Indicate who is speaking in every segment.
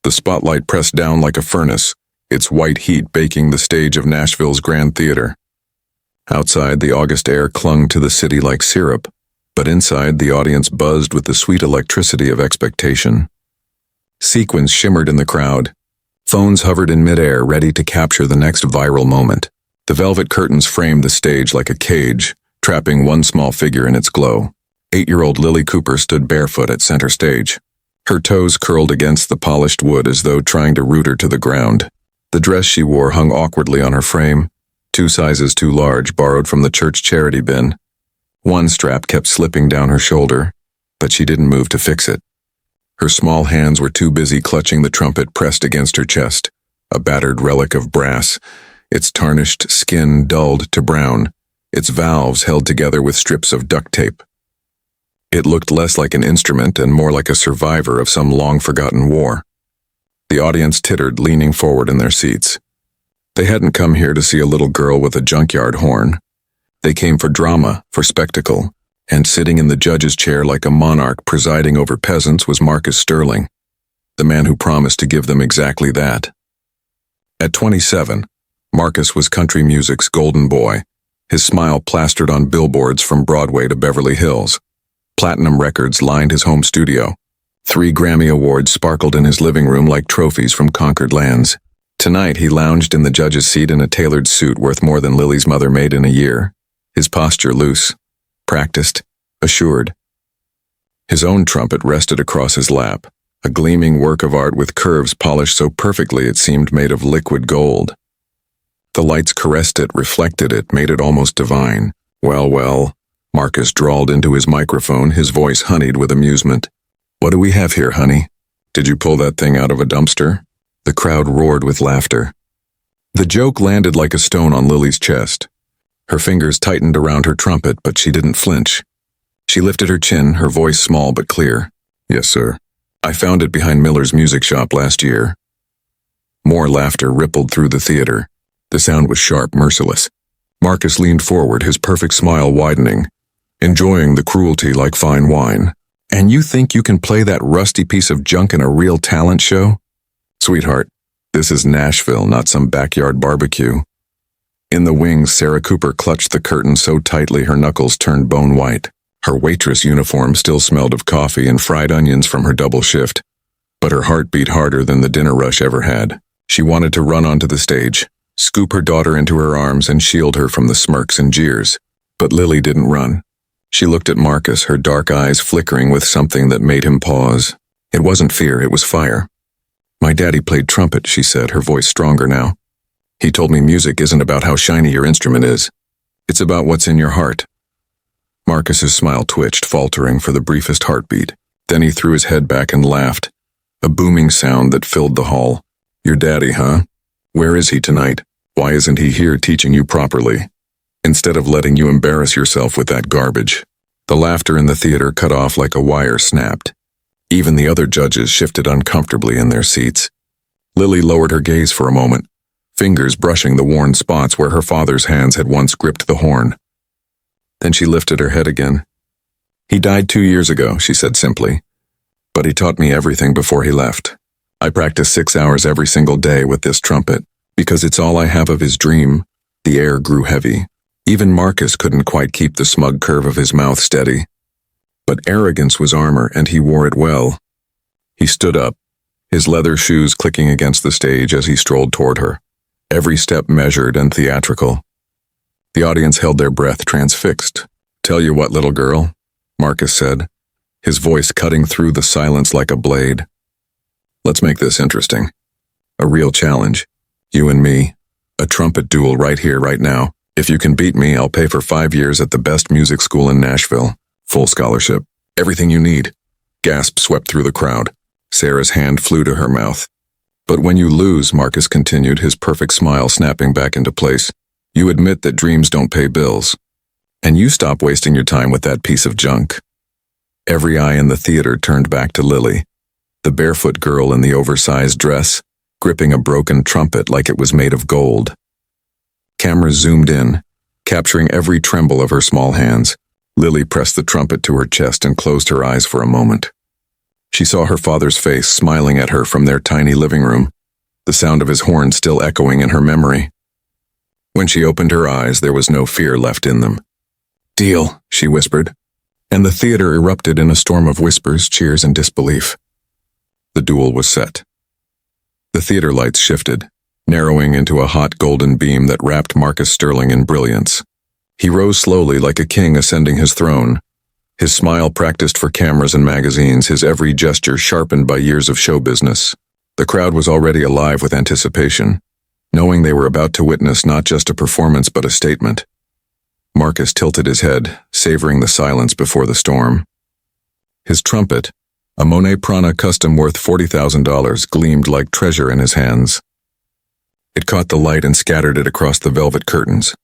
Speaker 1: The spotlight pressed down like a furnace, its white heat baking the stage of Nashville's Grand Theater. Outside, the August air clung to the city like syrup, but inside, the audience buzzed with the sweet electricity of expectation. Sequins shimmered in the crowd. Phones hovered in midair, ready to capture the next viral moment. The velvet curtains framed the stage like a cage, trapping one small figure in its glow. 8-year-old Lily Cooper stood barefoot at center stage. Her toes curled against the polished wood as though trying to root her to the ground. The dress she wore hung awkwardly on her frame, 2 sizes too large, borrowed from the church charity bin. One strap kept slipping down her shoulder, but she didn't move to fix it. Her small hands were too busy clutching the trumpet pressed against her chest, a battered relic of brass, its tarnished skin dulled to brown, its valves held together with strips of duct tape. It looked less like an instrument and more like a survivor of some long-forgotten war. The audience tittered, leaning forward in their seats. They hadn't come here to see a little girl with a junkyard horn. They came for drama, for spectacle, and sitting in the judge's chair like a monarch presiding over peasants was Marcus Sterling, the man who promised to give them exactly that. At 27, Marcus was country music's golden boy, his smile plastered on billboards from Broadway to Beverly Hills. Platinum records lined his home studio. 3 Grammy Awards sparkled in his living room like trophies from conquered lands. Tonight he lounged in the judge's seat in a tailored suit worth more than Lily's mother made in a year, his posture loose, practiced, assured. His own trumpet rested across his lap, a gleaming work of art with curves polished so perfectly it seemed made of liquid gold. The lights caressed it, reflected it, made it almost divine. Well, Marcus drawled into his microphone, his voice honeyed with amusement. What do we have here, honey? Did you pull that thing out of a dumpster? The crowd roared with laughter. The joke landed like a stone on Lily's chest. Her fingers tightened around her trumpet, but she didn't flinch. She lifted her chin, her voice small but clear. Yes, sir. I found it behind Miller's music shop last year. More laughter rippled through the theater. The sound was sharp, merciless. Marcus leaned forward, his perfect smile widening, enjoying the cruelty like fine wine. And you think you can play that rusty piece of junk in a real talent show? Sweetheart, this is Nashville, not some backyard barbecue. In the wings, Sarah Cooper clutched the curtain so tightly her knuckles turned bone white. Her waitress uniform still smelled of coffee and fried onions from her double shift, but her heart beat harder than the dinner rush ever had. She wanted to run onto the stage, scoop her daughter into her arms and shield her from the smirks and jeers. But Lily didn't run. She looked at Marcus, her dark eyes flickering with something that made him pause. It wasn't fear, it was fire. My daddy played trumpet, she said, her voice stronger now. He told me music isn't about how shiny your instrument is. It's about what's in your heart. Marcus's smile twitched, faltering for the briefest heartbeat. Then he threw his head back and laughed, a booming sound that filled the hall. Your daddy, huh? Where is he tonight? Why isn't he here teaching you properly? Instead of letting you embarrass yourself with that garbage. The laughter in the theater cut off like a wire snapped. Even the other judges shifted uncomfortably in their seats. Lily lowered her gaze for a moment, fingers brushing the worn spots where her father's hands had once gripped the horn. Then she lifted her head again. He died 2 years ago, she said simply, but he taught me everything before he left. I practice 6 hours every single day with this trumpet, because it's all I have of his dream. The air grew heavy. Even Marcus couldn't quite keep the smug curve of his mouth steady. But arrogance was armor, and he wore it well. He stood up, his leather shoes clicking against the stage as he strolled toward her, every step measured and theatrical. The audience held their breath, transfixed. Tell you what, little girl, Marcus said, his voice cutting through the silence like a blade. Let's make this interesting. A real challenge. You and me. A trumpet duel right here, right now. If you can beat me, I'll pay for 5 years at the best music school in Nashville. Full scholarship. Everything you need. Gasp swept through the crowd. Sarah's hand flew to her mouth. But when you lose, Marcus continued, his perfect smile snapping back into place, you admit that dreams don't pay bills. And you stop wasting your time with that piece of junk. Every eye in the theater turned back to Lily, the barefoot girl in the oversized dress, gripping a broken trumpet like it was made of gold. Cameras zoomed in, capturing every tremble of her small hands. Lily pressed the trumpet to her chest and closed her eyes for a moment. She saw her father's face smiling at her from their tiny living room, the sound of his horn still echoing in her memory. When she opened her eyes, there was no fear left in them. "Deal," she whispered, and the theater erupted in a storm of whispers, cheers, and disbelief. The duel was set. The theater lights shifted, narrowing into a hot golden beam that wrapped Marcus Sterling in brilliance. He rose slowly like a king ascending his throne, his smile practiced for cameras and magazines, his every gesture sharpened by years of show business. The crowd was already alive with anticipation, knowing they were about to witness not just a performance but a statement. Marcus tilted his head, savoring the silence before the storm. His trumpet, a Monet Prana custom worth $40,000, gleamed like treasure in his hands. It caught the light and scattered it across the velvet curtains,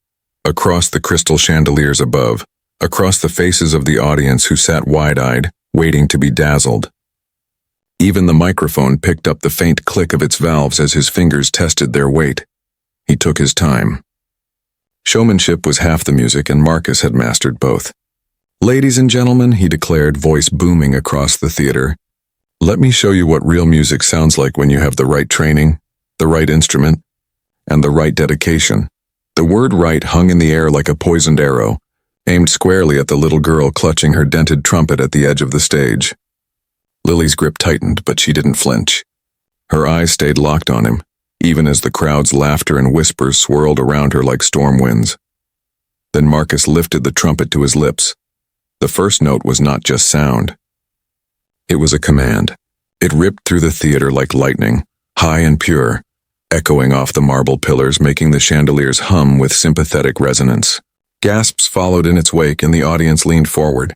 Speaker 1: across the crystal chandeliers above, across the faces of the audience who sat wide-eyed, waiting to be dazzled. Even the microphone picked up the faint click of its valves as his fingers tested their weight. He took his time. Showmanship was half the music, and Marcus had mastered both. "Ladies and gentlemen," he declared, voice booming across the theater, "let me show you what real music sounds like when you have the right training, the right instrument, and the right dedication." The word "right" hung in the air like a poisoned arrow, aimed squarely at the little girl clutching her dented trumpet at the edge of the stage. Lily's grip tightened, but she didn't flinch. Her eyes stayed locked on him, even as the crowd's laughter and whispers swirled around her like storm winds. Then Marcus lifted the trumpet to his lips. The first note was not just sound. It was a command. It ripped through the theater like lightning, high and pure, echoing off the marble pillars, making the chandeliers hum with sympathetic resonance. Gasps followed in its wake, and the audience leaned forward,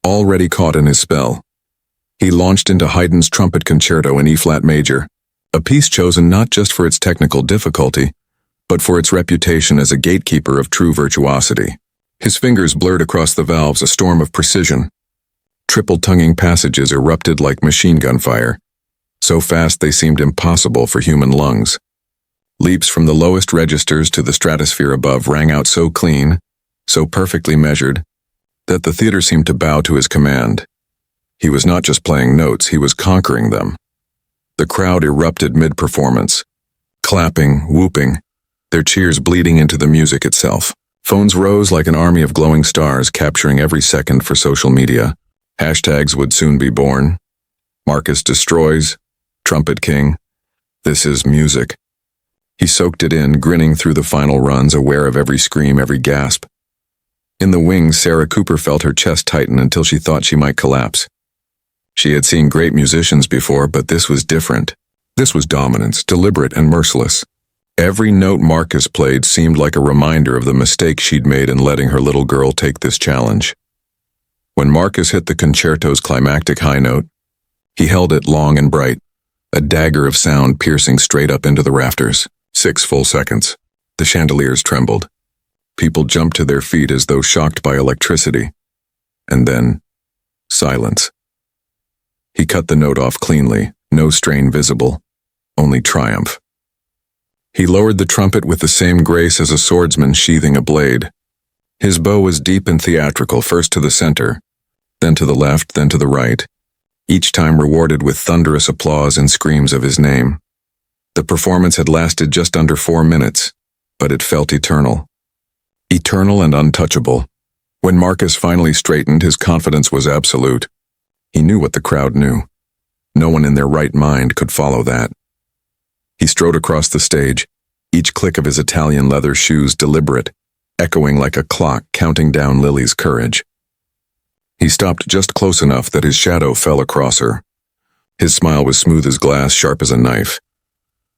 Speaker 1: already caught in his spell. He launched into Haydn's Trumpet Concerto in E-flat major, a piece chosen not just for its technical difficulty, but for its reputation as a gatekeeper of true virtuosity. His fingers blurred across the valves, a storm of precision. Triple-tonguing passages erupted like machine gun fire, so fast they seemed impossible for human lungs. Leaps from the lowest registers to the stratosphere above rang out so clean, so perfectly measured, that the theater seemed to bow to his command. He was not just playing notes, he was conquering them. The crowd erupted mid-performance, clapping, whooping, their cheers bleeding into the music itself. Phones rose like an army of glowing stars, capturing every second for social media. Hashtags would soon be born. Marcus destroys, Trumpet King, this is music. He soaked it in, grinning through the final runs, aware of every scream, every gasp. In the wings, Sarah Cooper felt her chest tighten until she thought she might collapse. She had seen great musicians before, but this was different. This was dominance, deliberate and merciless. Every note Marcus played seemed like a reminder of the mistake she'd made in letting her little girl take this challenge. When Marcus hit the concerto's climactic high note, he held it long and bright, a dagger of sound piercing straight up into the rafters. 6 full seconds. The chandeliers trembled. People jumped to their feet as though shocked by electricity. And then, silence. He cut the note off cleanly, no strain visible, only triumph. He lowered the trumpet with the same grace as a swordsman sheathing a blade. His bow was deep and theatrical, first to the center, then to the left, then to the right, each time rewarded with thunderous applause and screams of his name. The performance had lasted just under 4 minutes, but it felt eternal. Eternal and untouchable. When Marcus finally straightened, his confidence was absolute. He knew what the crowd knew. No one in their right mind could follow that. He strode across the stage, each click of his Italian leather shoes deliberate, echoing like a clock counting down Lily's courage. He stopped just close enough that his shadow fell across her. His smile was smooth as glass, sharp as a knife.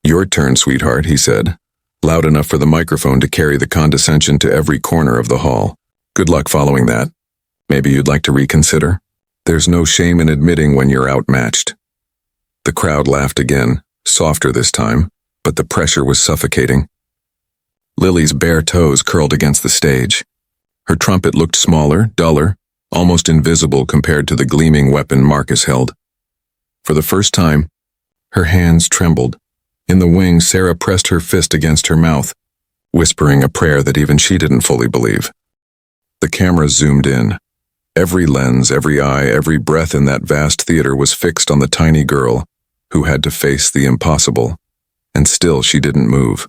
Speaker 1: "Your turn, sweetheart," he said, loud enough for the microphone to carry the condescension to every corner of the hall. "Good luck following that. Maybe you'd like to reconsider? There's no shame in admitting when you're outmatched." The crowd laughed again, softer this time, but the pressure was suffocating. Lily's bare toes curled against the stage. Her trumpet looked smaller, duller, almost invisible compared to the gleaming weapon Marcus held. For the first time, her hands trembled. In the wings, Sarah pressed her fist against her mouth, whispering a prayer that even she didn't fully believe. The camera zoomed in. Every lens, every eye, every breath in that vast theater was fixed on the tiny girl who had to face the impossible, and still she didn't move.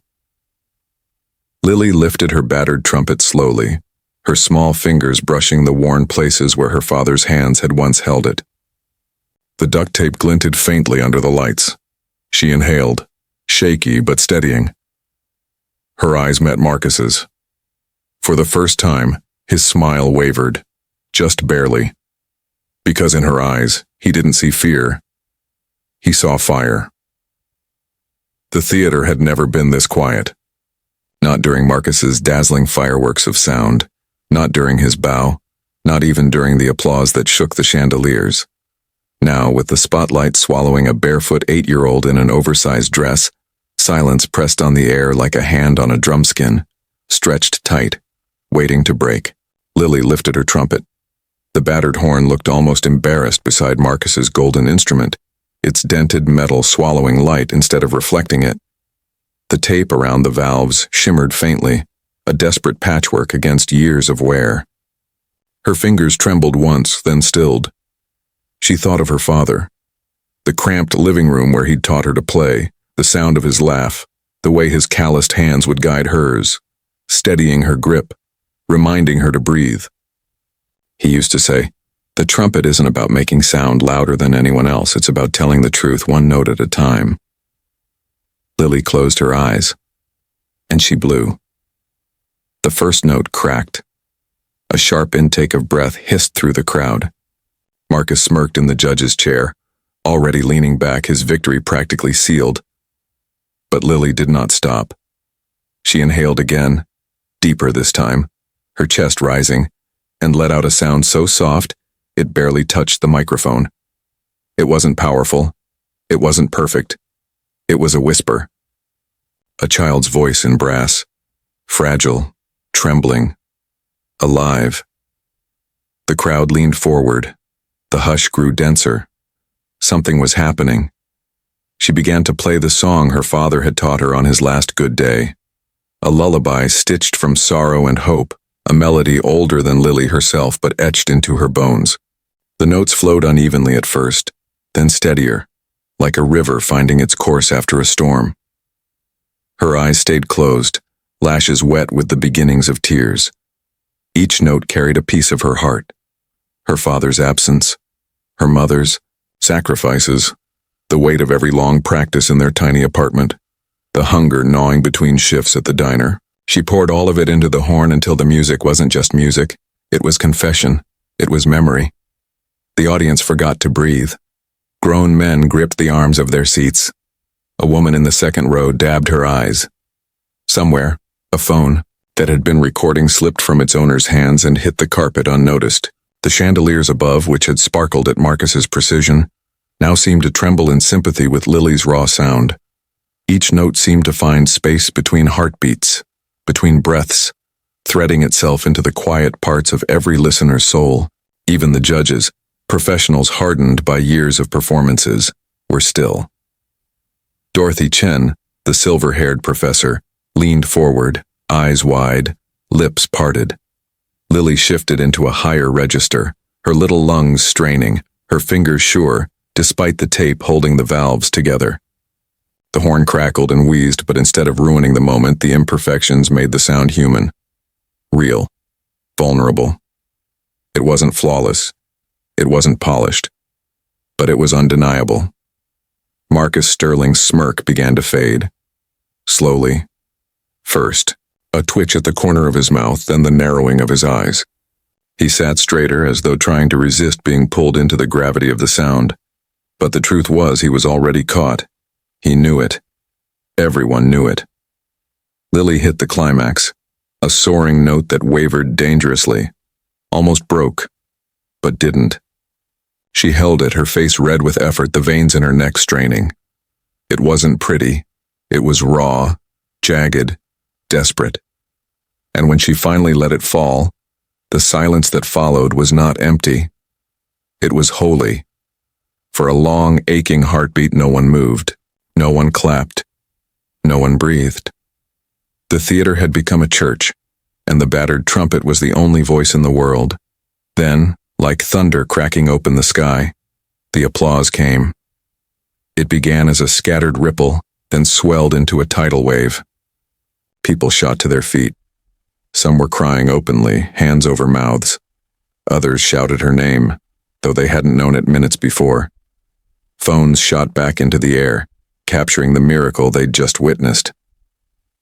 Speaker 1: Lily lifted her battered trumpet slowly, her small fingers brushing the worn places where her father's hands had once held it. The duct tape glinted faintly under the lights. She inhaled, shaky but steadying. Her eyes met Marcus's. For the first time, his smile wavered, just barely. Because in her eyes, he didn't see fear. He saw fire. The theater had never been this quiet. Not during Marcus's dazzling fireworks of sound, not during his bow, not even during the applause that shook the chandeliers. Now, with the spotlight swallowing a barefoot 8-year-old in an oversized dress, silence pressed on the air like a hand on a drumskin, stretched tight, waiting to break. Lily lifted her trumpet. The battered horn looked almost embarrassed beside Marcus's golden instrument, its dented metal swallowing light instead of reflecting it. The tape around the valves shimmered faintly, a desperate patchwork against years of wear. Her fingers trembled once, then stilled. She thought of her father. The cramped living room where he'd taught her to play, the sound of his laugh, the way his calloused hands would guide hers, steadying her grip, reminding her to breathe. He used to say, "The trumpet isn't about making sound louder than anyone else, it's about telling the truth one note at a time." Lily closed her eyes, and she blew. The first note cracked. A sharp intake of breath hissed through the crowd. Marcus smirked in the judge's chair, already leaning back, his victory practically sealed. But Lily did not stop. She inhaled again, deeper this time, her chest rising, and let out a sound so soft it barely touched the microphone. It wasn't powerful. It wasn't perfect. It was a whisper. A child's voice in brass, fragile, trembling, alive. The crowd leaned forward. The hush grew denser. Something was happening. She began to play the song her father had taught her on his last good day. A lullaby stitched from sorrow and hope, a melody older than Lily herself but etched into her bones. The notes flowed unevenly at first, then steadier, like a river finding its course after a storm. Her eyes stayed closed, lashes wet with the beginnings of tears. Each note carried a piece of her heart. Her father's absence, her mother's, sacrifices, the weight of every long practice in their tiny apartment, the hunger gnawing between shifts at the diner. She poured all of it into the horn until the music wasn't just music, it was confession, it was memory. The audience forgot to breathe. Grown men gripped the arms of their seats. A woman in the second row dabbed her eyes. Somewhere, a phone that had been recording slipped from its owner's hands and hit the carpet unnoticed. The chandeliers above, which had sparkled at Marcus's precision, now seemed to tremble in sympathy with Lily's raw sound. Each note seemed to find space between heartbeats, between breaths, threading itself into the quiet parts of every listener's soul. Even the judges, professionals hardened by years of performances, were still. Dorothy Chen, the silver-haired professor, leaned forward, eyes wide, lips parted. Lily shifted into a higher register, her little lungs straining, her fingers sure, despite the tape holding the valves together. The horn crackled and wheezed, but instead of ruining the moment, the imperfections made the sound human. Real. Vulnerable. It wasn't flawless. It wasn't polished. But it was undeniable. Marcus Sterling's smirk began to fade. Slowly. First, a twitch at the corner of his mouth, then the narrowing of his eyes. He sat straighter as though trying to resist being pulled into the gravity of the sound. But the truth was he was already caught. He knew it. Everyone knew it. Lily hit the climax, a soaring note that wavered dangerously, almost broke, but didn't. She held it, her face red with effort, the veins in her neck straining. It wasn't pretty. It was raw, jagged, desperate. And when she finally let it fall, the silence that followed was not empty. It was holy. For a long, aching heartbeat, no one moved. No one clapped. No one breathed. The theater had become a church, and the battered trumpet was the only voice in the world. Then, Like thunder cracking open the sky, the applause came. It began as a scattered ripple, then swelled into a tidal wave. People shot to their feet. Some were crying openly, hands over mouths. Others shouted her name, though they hadn't known it minutes before. Phones shot back into the air, capturing the miracle they'd just witnessed.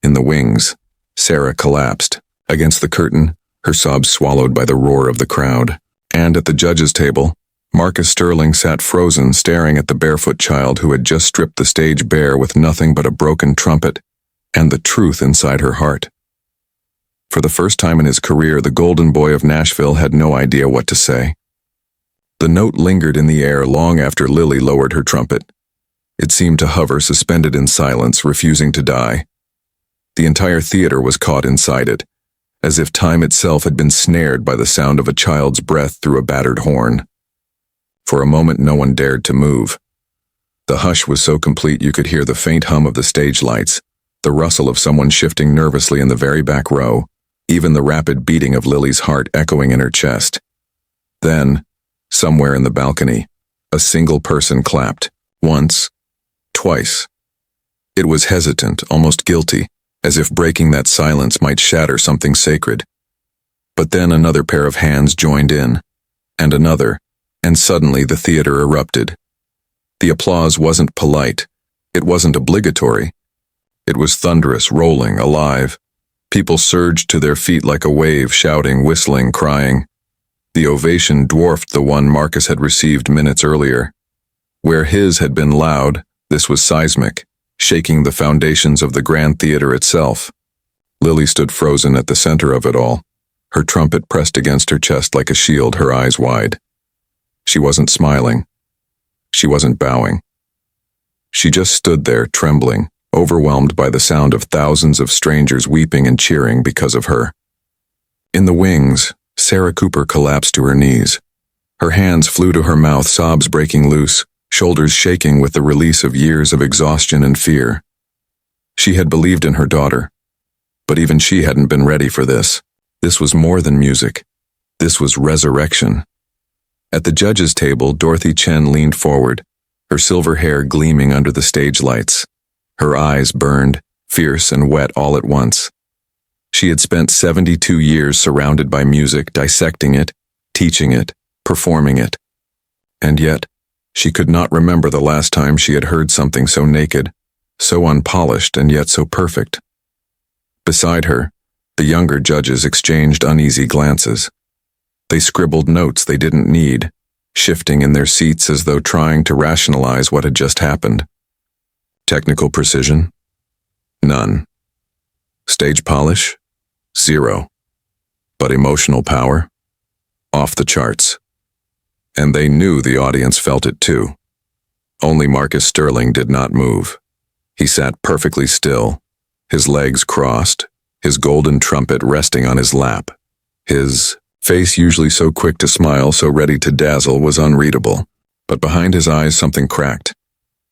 Speaker 1: In the wings, Sarah collapsed. Against the curtain, her sobs swallowed by the roar of the crowd. And at the judges' table, Marcus Sterling sat frozen, staring at the barefoot child who had just stripped the stage bare with nothing but a broken trumpet and the truth inside her heart. For the first time in his career, the golden boy of Nashville had no idea what to say. The note lingered in the air long after Lily lowered her trumpet. It seemed to hover, suspended in silence, refusing to die. The entire theater was caught inside it, as if time itself had been snared by the sound of a child's breath through a battered horn. For a moment no one dared to move. The hush was so complete you could hear the faint hum of the stage lights, the rustle of someone shifting nervously in the very back row, even the rapid beating of Lily's heart echoing in her chest. Then, somewhere in the balcony, a single person clapped. Once, twice. It was hesitant, almost guilty, as if breaking that silence might shatter something sacred. But then another pair of hands joined in, and another, and suddenly the theater erupted. The applause wasn't polite. It wasn't obligatory. It was thunderous, rolling, alive. People surged to their feet like a wave, shouting, whistling, crying. The ovation dwarfed the one Marcus had received minutes earlier. Where his had been loud, this was seismic, shaking the foundations of the Grand Theater itself. Lily stood frozen at the center of it all, her trumpet pressed against her chest like a shield, her eyes wide. She wasn't smiling. She wasn't bowing. She just stood there, trembling, overwhelmed by the sound of thousands of strangers weeping and cheering because of her. In the wings, Sarah Cooper collapsed to her knees. Her hands flew to her mouth, sobs breaking loose, shoulders shaking with the release of years of exhaustion and fear. She had believed in her daughter, but even she hadn't been ready for this. This was more than music. This was resurrection. At the judges' table, Dorothy Chen leaned forward, her silver hair gleaming under the stage lights. Her eyes burned, fierce and wet all at once. She had spent 72 years surrounded by music, dissecting it, teaching it, performing it. And yet, she could not remember the last time she had heard something so naked, so unpolished and yet so perfect. Beside her, the younger judges exchanged uneasy glances. They scribbled notes they didn't need, shifting in their seats as though trying to rationalize what had just happened. Technical precision? None. Stage polish? Zero. But emotional power? Off the charts. And they knew the audience felt it too. Only Marcus Sterling did not move. He sat perfectly still, his legs crossed, his golden trumpet resting on his lap. His face, usually so quick to smile, so ready to dazzle, was unreadable. But behind his eyes something cracked.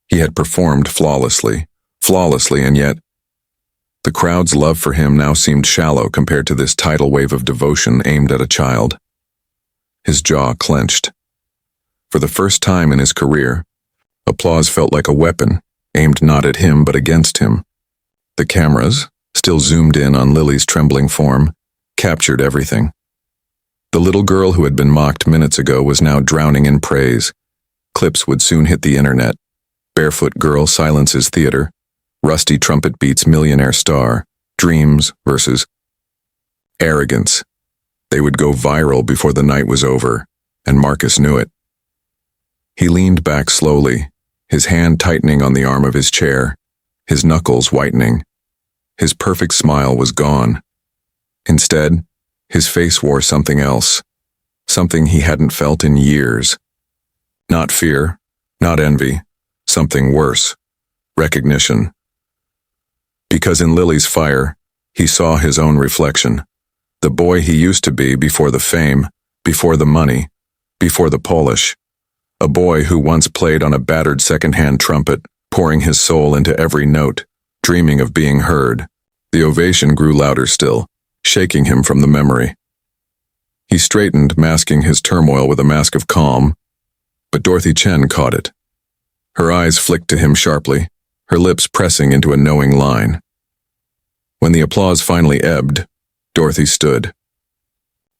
Speaker 1: He had performed flawlessly, and yet the crowd's love for him now seemed shallow compared to this tidal wave of devotion aimed at a child. His jaw clenched. For the first time in his career, applause felt like a weapon, aimed not at him but against him. The cameras, still zoomed in on Lily's trembling form, captured everything. The little girl who had been mocked minutes ago was now drowning in praise. Clips would soon hit the internet. Barefoot girl silences theater. Rusty trumpet beats millionaire star. Dreams versus arrogance. They would go viral before the night was over, and Marcus knew it. He leaned back slowly, his hand tightening on the arm of his chair, his knuckles whitening. His perfect smile was gone. Instead, his face wore something else, something he hadn't felt in years. Not fear, not envy, something worse, recognition. Because in Lily's fire, he saw his own reflection, the boy he used to be before the fame, before the money, before the polish. A boy who once played on a battered second-hand trumpet, pouring his soul into every note, dreaming of being heard. The ovation grew louder still, shaking him from the memory. He straightened, masking his turmoil with a mask of calm, but Dorothy Chen caught it. Her eyes flicked to him sharply, her lips pressing into a knowing line. When the applause finally ebbed, Dorothy stood.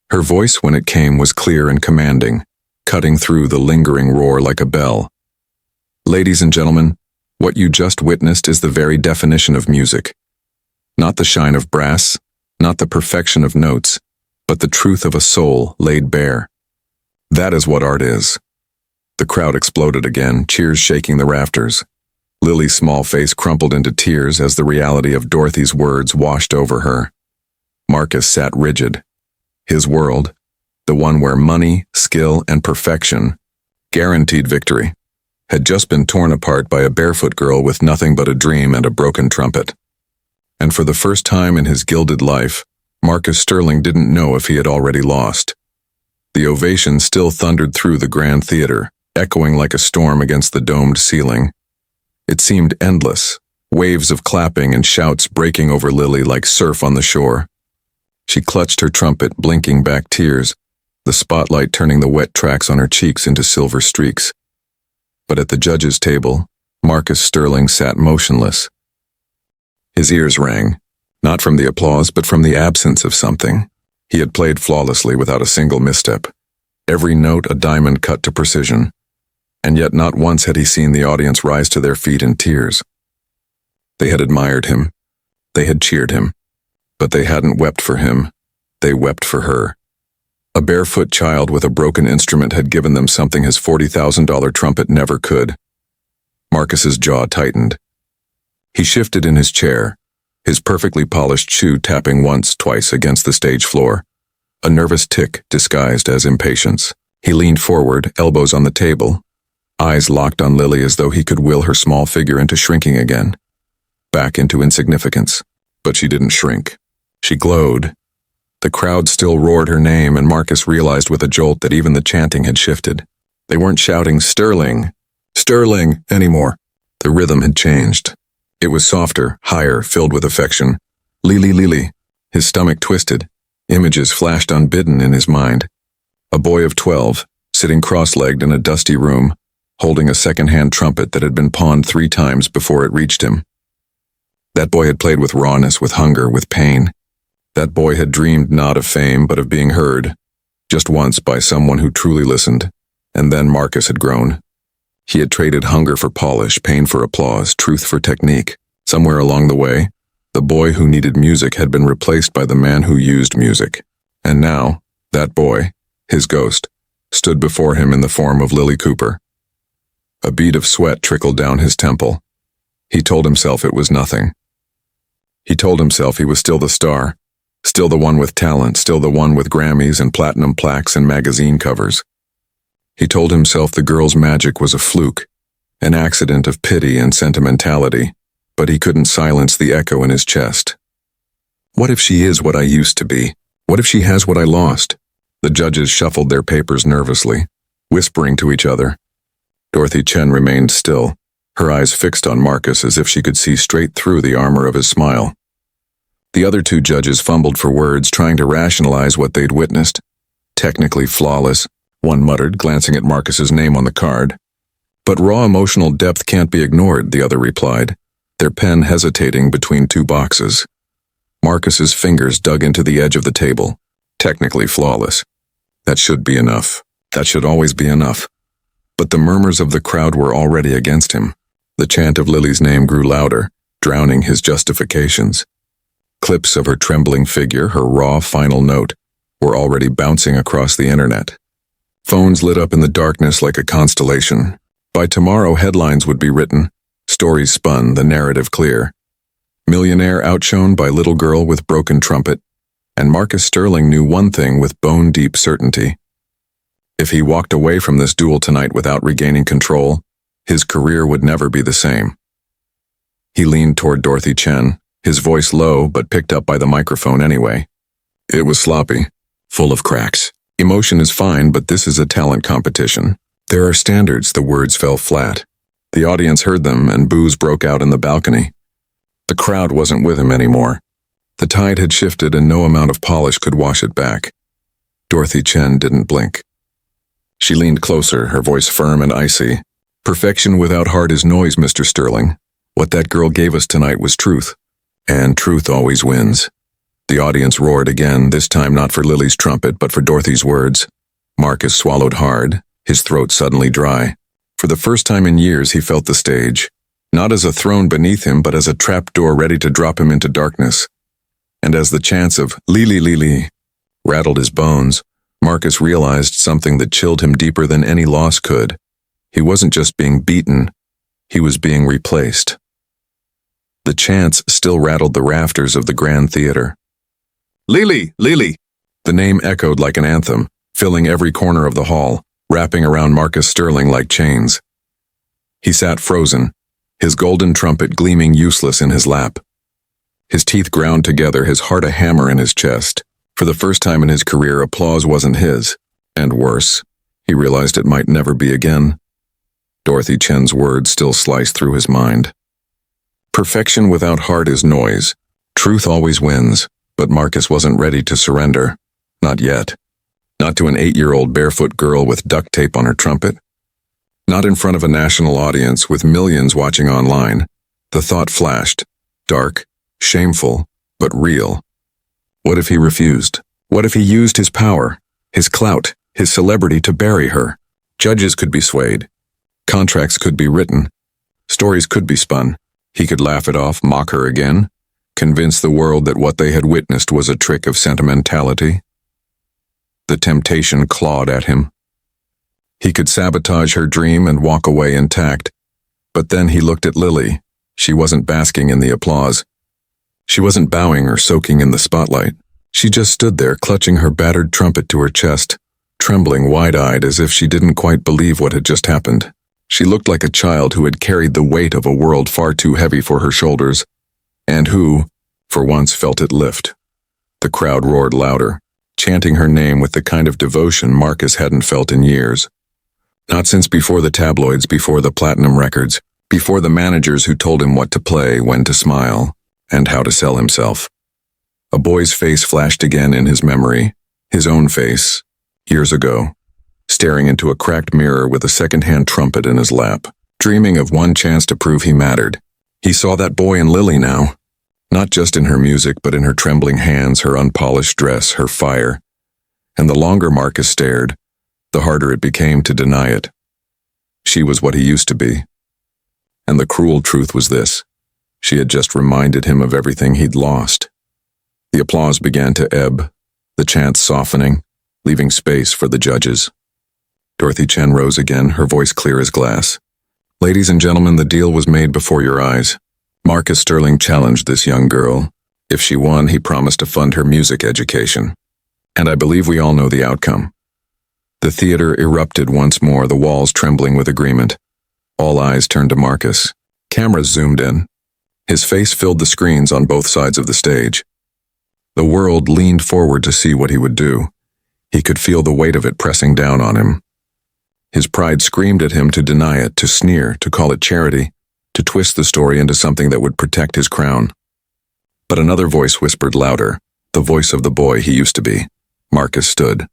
Speaker 1: Her voice, when it came, was clear and commanding, cutting through the lingering roar like a bell. Ladies and gentlemen, what you just witnessed is the very definition of music. Not the shine of brass, not the perfection of notes, but the truth of a soul laid bare. That is what art is. The crowd exploded again, cheers shaking the rafters. Lily's small face crumpled into tears as the reality of Dorothy's words washed over her. Marcus sat rigid. His world, the one where money, skill, and perfection, guaranteed victory, had just been torn apart by a barefoot girl with nothing but a dream and a broken trumpet. And for the first time in his gilded life, Marcus Sterling didn't know if he had already lost. The ovation still thundered through the grand theater, echoing like a storm against the domed ceiling. It seemed endless, waves of clapping and shouts breaking over Lily like surf on the shore. She clutched her trumpet, blinking back tears, the spotlight turning the wet tracks on her cheeks into silver streaks. But at the judges' table, Marcus Sterling sat motionless. His ears rang, not from the applause but from the absence of something. He had played flawlessly without a single misstep, every note a diamond cut to precision, and yet not once had he seen the audience rise to their feet in tears. They had admired him, they had cheered him, but they hadn't wept for him, they wept for her. A barefoot child with a broken instrument had given them something his $40,000 trumpet never could. Marcus's jaw tightened. He shifted in his chair, his perfectly polished shoe tapping once, twice against the stage floor, a nervous tick disguised as impatience. He leaned forward, elbows on the table, eyes locked on Lily as though he could will her small figure into shrinking again, back into insignificance. But she didn't shrink. She glowed. The crowd still roared her name, and Marcus realized with a jolt that even the chanting had shifted. They weren't shouting "Sterling, Sterling" anymore. The rhythm had changed. It was softer, higher, filled with affection. Lily, Lily. His stomach twisted. Images flashed unbidden in his mind. A boy of 12, sitting cross-legged in a dusty room, holding a second-hand trumpet that had been pawned 3 times before it reached him. That boy had played with rawness, with hunger, with pain. That boy had dreamed not of fame, but of being heard, just once by someone who truly listened. And then Marcus had grown. He had traded hunger for polish, pain for applause, truth for technique. Somewhere along the way, the boy who needed music had been replaced by the man who used music. And now, that boy, his ghost, stood before him in the form of Lily Cooper. A bead of sweat trickled down his temple. He told himself it was nothing. He told himself he was still the star, still the one with talent, still the one with Grammys and platinum plaques and magazine covers. He told himself the girl's magic was a fluke, an accident of pity and sentimentality, but he couldn't silence the echo in his chest. What if she is what I used to be? What if she has what I lost? The judges shuffled their papers nervously, whispering to each other. Dorothy Chen remained still, her eyes fixed on Marcus as if she could see straight through the armor of his smile. The other 2 judges fumbled for words, trying to rationalize what they'd witnessed. Technically flawless, one muttered, glancing at Marcus's name on the card. But raw emotional depth can't be ignored, the other replied, their pen hesitating between 2 boxes. Marcus's fingers dug into the edge of the table. Technically flawless. That should be enough. That should always be enough. But the murmurs of the crowd were already against him. The chant of Lily's name grew louder, drowning his justifications. Clips of her trembling figure, her raw final note, were already bouncing across the internet. Phones lit up in the darkness like a constellation. By tomorrow, headlines would be written, stories spun, the narrative clear. Millionaire outshone by little girl with broken trumpet, and Marcus Sterling knew one thing with bone-deep certainty. If he walked away from this duel tonight without regaining control, his career would never be the same. He leaned toward Dorothy Chen, his voice low but picked up by the microphone anyway. It was sloppy, full of cracks. Emotion is fine, but this is a talent competition. There are standards. The words fell flat. The audience heard them, and boos broke out in the balcony. The crowd wasn't with him anymore. The tide had shifted, and no amount of polish could wash it back. Dorothy Chen didn't blink. She leaned closer, her voice firm and icy. Perfection without heart is noise, Mr. Sterling. What that girl gave us tonight was truth. And truth always wins. The audience roared again, this time not for Lily's trumpet, but for Dorothy's words. Marcus swallowed hard, his throat suddenly dry. For the first time in years he felt the stage, not as a throne beneath him, but as a trapdoor ready to drop him into darkness. And as the chants of "Lili Lili" rattled his bones, Marcus realized something that chilled him deeper than any loss could. He wasn't just being beaten, he was being replaced. The chants still rattled the rafters of the Grand Theater. "Lili, Lili!" The name echoed like an anthem, filling every corner of the hall, wrapping around Marcus Sterling like chains. He sat frozen, his golden trumpet gleaming useless in his lap. His teeth ground together, his heart a hammer in his chest. For the first time in his career, applause wasn't his. And worse, he realized it might never be again. Dorothy Chen's words still sliced through his mind. Perfection without heart is noise. Truth always wins, but Marcus wasn't ready to surrender. Not yet. Not to an 8-year-old barefoot girl with duct tape on her trumpet. Not in front of a national audience with millions watching online. The thought flashed. Dark, shameful, but real. What if he refused? What if he used his power, his clout, his celebrity to bury her? Judges could be swayed. Contracts could be written. Stories could be spun. He could laugh it off, mock her again, convince the world that what they had witnessed was a trick of sentimentality. The temptation clawed at him. He could sabotage her dream and walk away intact. But then he looked at Lily. She wasn't basking in the applause. She wasn't bowing or soaking in the spotlight. She just stood there, clutching her battered trumpet to her chest, trembling wide-eyed as if she didn't quite believe what had just happened. She looked like a child who had carried the weight of a world far too heavy for her shoulders, and who, for once, felt it lift. The crowd roared louder, chanting her name with the kind of devotion Marcus hadn't felt in years. Not since before the tabloids, before the platinum records, before the managers who told him what to play, when to smile, and how to sell himself. A boy's face flashed again in his memory, his own face, years ago, staring into a cracked mirror with a second-hand trumpet in his lap, dreaming of one chance to prove he mattered. He saw that boy in Lily now, not just in her music, but in her trembling hands, her unpolished dress, her fire. And the longer Marcus stared, the harder it became to deny it. She was what he used to be. And the cruel truth was this. She had just reminded him of everything he'd lost. The applause began to ebb, the chants softening, leaving space for the judges. Dorothy Chen rose again, her voice clear as glass. "Ladies and gentlemen, the deal was made before your eyes. Marcus Sterling challenged this young girl. If she won, he promised to fund her music education. And I believe we all know the outcome." The theater erupted once more, the walls trembling with agreement. All eyes turned to Marcus. Cameras zoomed in. His face filled the screens on both sides of the stage. The world leaned forward to see what he would do. He could feel the weight of it pressing down on him. His pride screamed at him to deny it, to sneer, to call it charity, to twist the story into something that would protect his crown. But another voice whispered louder, the voice of the boy he used to be. Marcus stood.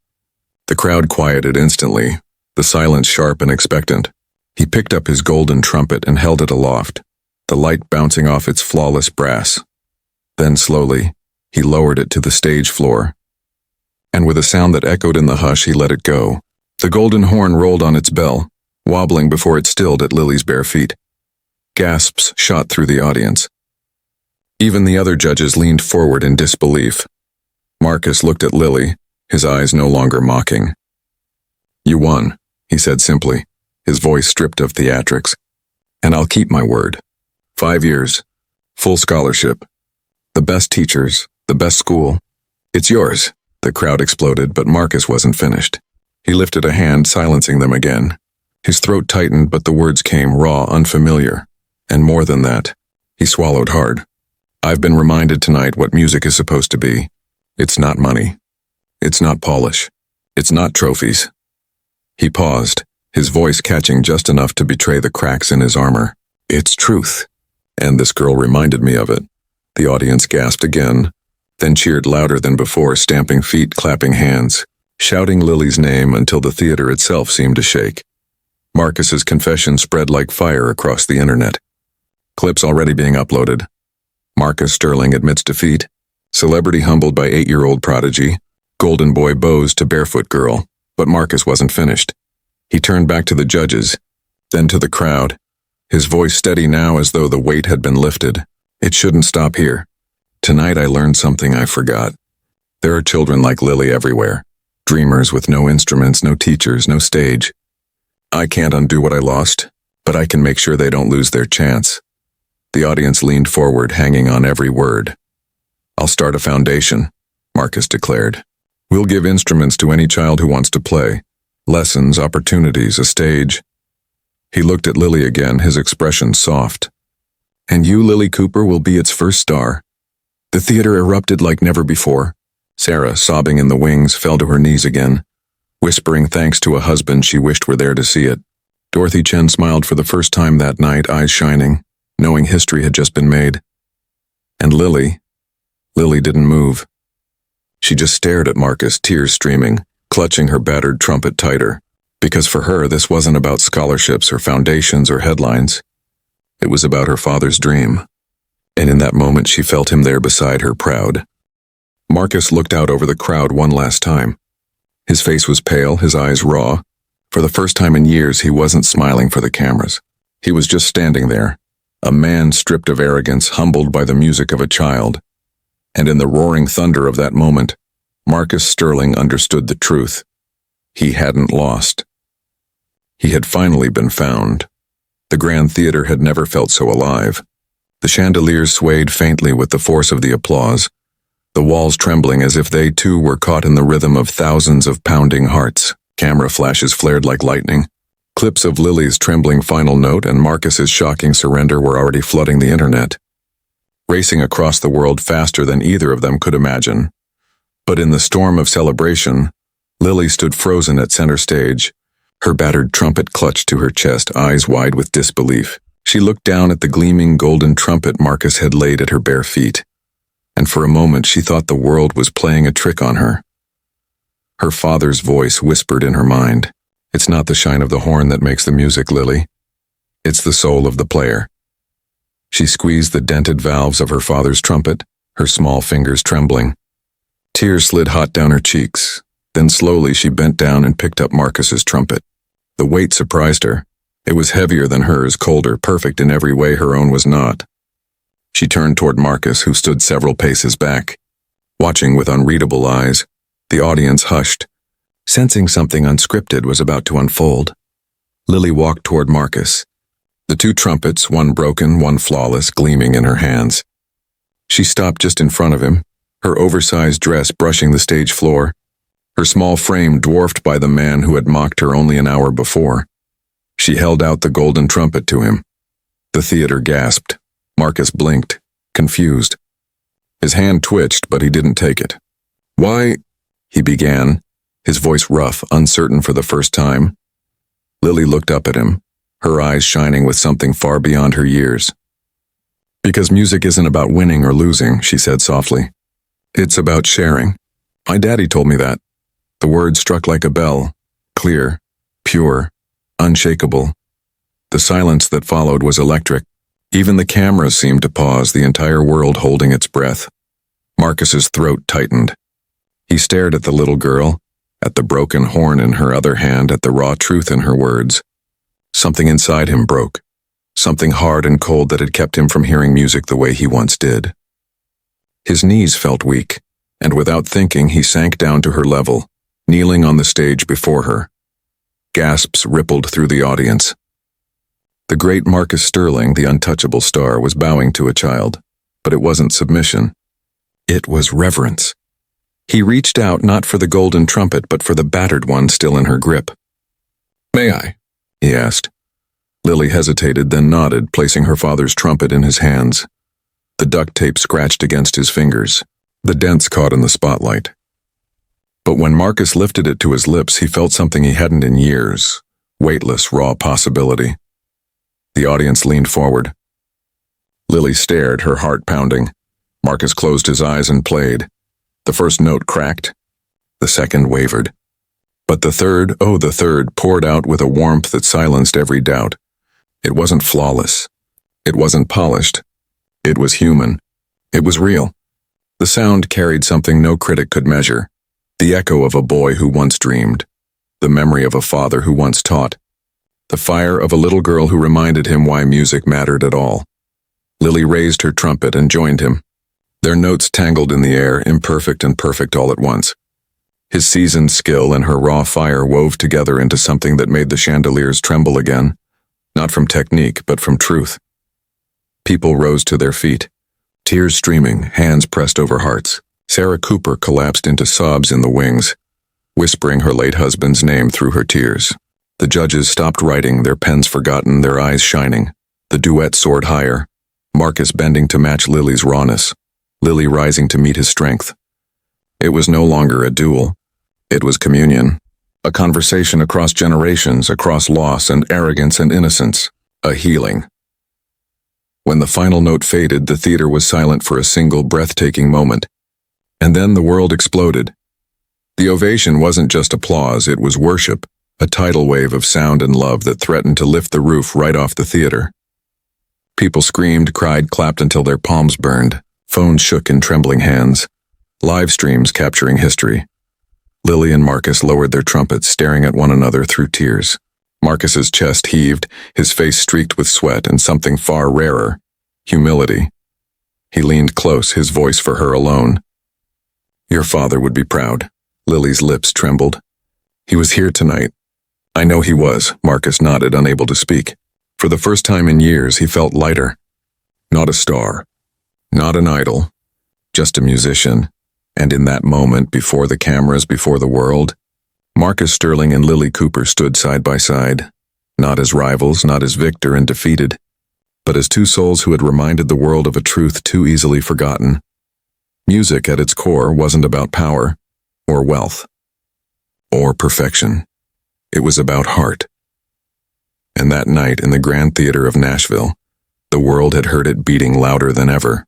Speaker 1: The crowd quieted instantly, the silence sharp and expectant. He picked up his golden trumpet and held it aloft, the light bouncing off its flawless brass. Then slowly, he lowered it to the stage floor. And with a sound that echoed in the hush, he let it go. The golden horn rolled on its bell, wobbling before it stilled at Lily's bare feet. Gasps shot through the audience. Even the other judges leaned forward in disbelief. Marcus looked at Lily, his eyes no longer mocking. "You won," he said simply, his voice stripped of theatrics. "And I'll keep my word. 5 years, full scholarship, the best teachers, the best school. It's yours." The crowd exploded, but Marcus wasn't finished. He lifted a hand, silencing them again. His throat tightened, but the words came raw, unfamiliar. And more than that, he swallowed hard. "I've been reminded tonight what music is supposed to be. It's not money. It's not polish. It's not trophies." He paused, his voice catching just enough to betray the cracks in his armor. "It's truth. And this girl reminded me of it." The audience gasped again, then cheered louder than before, stamping feet, clapping hands. shouting Lily's name until the theater itself seemed to shake. Marcus's confession spread like fire across the internet. Clips already being uploaded. Marcus Sterling admits defeat. Celebrity humbled by 8-year-old prodigy. Golden boy bows to barefoot girl. But Marcus wasn't finished. He turned back to the judges, then to the crowd, his voice steady now as though the weight had been lifted. It shouldn't stop here. Tonight I learned something I forgot. There are children like Lily everywhere. Dreamers with no instruments, no teachers, no stage. I can't undo what I lost, but I can make sure they don't lose their chance. The audience leaned forward, hanging on every word. I'll start a foundation, Marcus declared. We'll give instruments to any child who wants to play. Lessons, opportunities, a stage. He looked at Lily again, his expression soft. And you, Lily Cooper, will be its first star. The theater erupted like never before. Sarah, sobbing in the wings, fell to her knees again, whispering thanks to a husband she wished were there to see it. Dorothy Chen smiled for the first time that night, eyes shining, knowing history had just been made. And Lily didn't move. She just stared at Marcus, tears streaming, clutching her battered trumpet tighter, because for her this wasn't about scholarships or foundations or headlines. It was about her father's dream. And in that moment she felt him there beside her, proud. Marcus looked out over the crowd one last time. His face was pale, his eyes raw. For the first time in years he wasn't smiling for the cameras. He was just standing there, a man stripped of arrogance, humbled by the music of a child. And in the roaring thunder of that moment, Marcus Sterling understood the truth. He hadn't lost. He had finally been found. The Grand Theater had never felt so alive. The chandeliers swayed faintly with the force of the applause, the walls trembling as if they too were caught in the rhythm of thousands of pounding hearts. Camera flashes flared like lightning. Clips of Lily's trembling final note and Marcus's shocking surrender were already flooding the internet, racing across the world faster than either of them could imagine. But in the storm of celebration, Lily stood frozen at center stage, her battered trumpet clutched to her chest, eyes wide with disbelief. She looked down at the gleaming golden trumpet Marcus had laid at her bare feet, and for a moment she thought the world was playing a trick on her. Her father's voice whispered in her mind, "It's not the shine of the horn that makes the music, Lily. It's the soul of the player." She squeezed the dented valves of her father's trumpet, her small fingers trembling. Tears slid hot down her cheeks. Then slowly she bent down and picked up Marcus's trumpet. The weight surprised her. It was heavier than hers, colder, perfect in every way her own was not. She turned toward Marcus, who stood several paces back, watching with unreadable eyes. The audience hushed, sensing something unscripted was about to unfold. Lily walked toward Marcus, the two trumpets, one broken, one flawless, gleaming in her hands. She stopped just in front of him, her oversized dress brushing the stage floor, her small frame dwarfed by the man who had mocked her only an hour before. She held out the golden trumpet to him. The theater gasped. Marcus blinked, confused. His hand twitched, but he didn't take it. "Why?" he began, his voice rough, uncertain for the first time. Lily looked up at him, her eyes shining with something far beyond her years. "Because music isn't about winning or losing," she said softly. "It's about sharing. My daddy told me that." The words struck like a bell, clear, pure, unshakable. The silence that followed was electric. Even the cameras seemed to pause, the entire world holding its breath. Marcus's throat tightened. He stared at the little girl, at the broken horn in her other hand, at the raw truth in her words. Something inside him broke, something hard and cold that had kept him from hearing music the way he once did. His knees felt weak, and without thinking he sank down to her level, kneeling on the stage before her. Gasps rippled through the audience. The great Marcus Sterling, the untouchable star, was bowing to a child, but it wasn't submission. It was reverence. He reached out not for the golden trumpet, but for the battered one still in her grip. "May I?" he asked. Lily hesitated, then nodded, placing her father's trumpet in his hands. The duct tape scratched against his fingers, the dents caught in the spotlight. But when Marcus lifted it to his lips, he felt something he hadn't in years, weightless, raw possibility. The audience leaned forward. Lily stared, her heart pounding. Marcus closed his eyes and played. The first note cracked. The second wavered. But the third, oh, the third, poured out with a warmth that silenced every doubt. It wasn't flawless. It wasn't polished. It was human. It was real. The sound carried something no critic could measure. The echo of a boy who once dreamed. The memory of a father who once taught. The fire of a little girl who reminded him why music mattered at all. Lily raised her trumpet and joined him. Their notes tangled in the air, imperfect and perfect all at once. His seasoned skill and her raw fire wove together into something that made the chandeliers tremble again, not from technique, but from truth. People rose to their feet, tears streaming, hands pressed over hearts. Sarah Cooper collapsed into sobs in the wings, whispering her late husband's name through her tears. The judges stopped writing, their pens forgotten, their eyes shining. The duet soared higher, Marcus bending to match Lily's rawness, Lily rising to meet his strength. It was no longer a duel. It was communion, a conversation across generations, across loss and arrogance and innocence, a healing. When the final note faded, the theater was silent for a single breathtaking moment. And then the world exploded. The ovation wasn't just applause, it was worship, a tidal wave of sound and love that threatened to lift the roof right off the theater. People screamed, cried, clapped until their palms burned. Phones shook in trembling hands. Live streams capturing history. Lily and Marcus lowered their trumpets, staring at one another through tears. Marcus's chest heaved, his face streaked with sweat and something far rarer, humility. He leaned close, his voice for her alone. Your father would be proud. Lily's lips trembled. He was here tonight. I know he was, Marcus nodded, unable to speak. For the first time in years, he felt lighter. Not a star. Not an idol. Just a musician. And in that moment, before the cameras, before the world, Marcus Sterling and Lily Cooper stood side by side, not as rivals, not as victor and defeated, but as two souls who had reminded the world of a truth too easily forgotten. Music at its core wasn't about power, or wealth, or perfection. It was about heart. And that night in the Grand Theater of Nashville, the world had heard it beating louder than ever.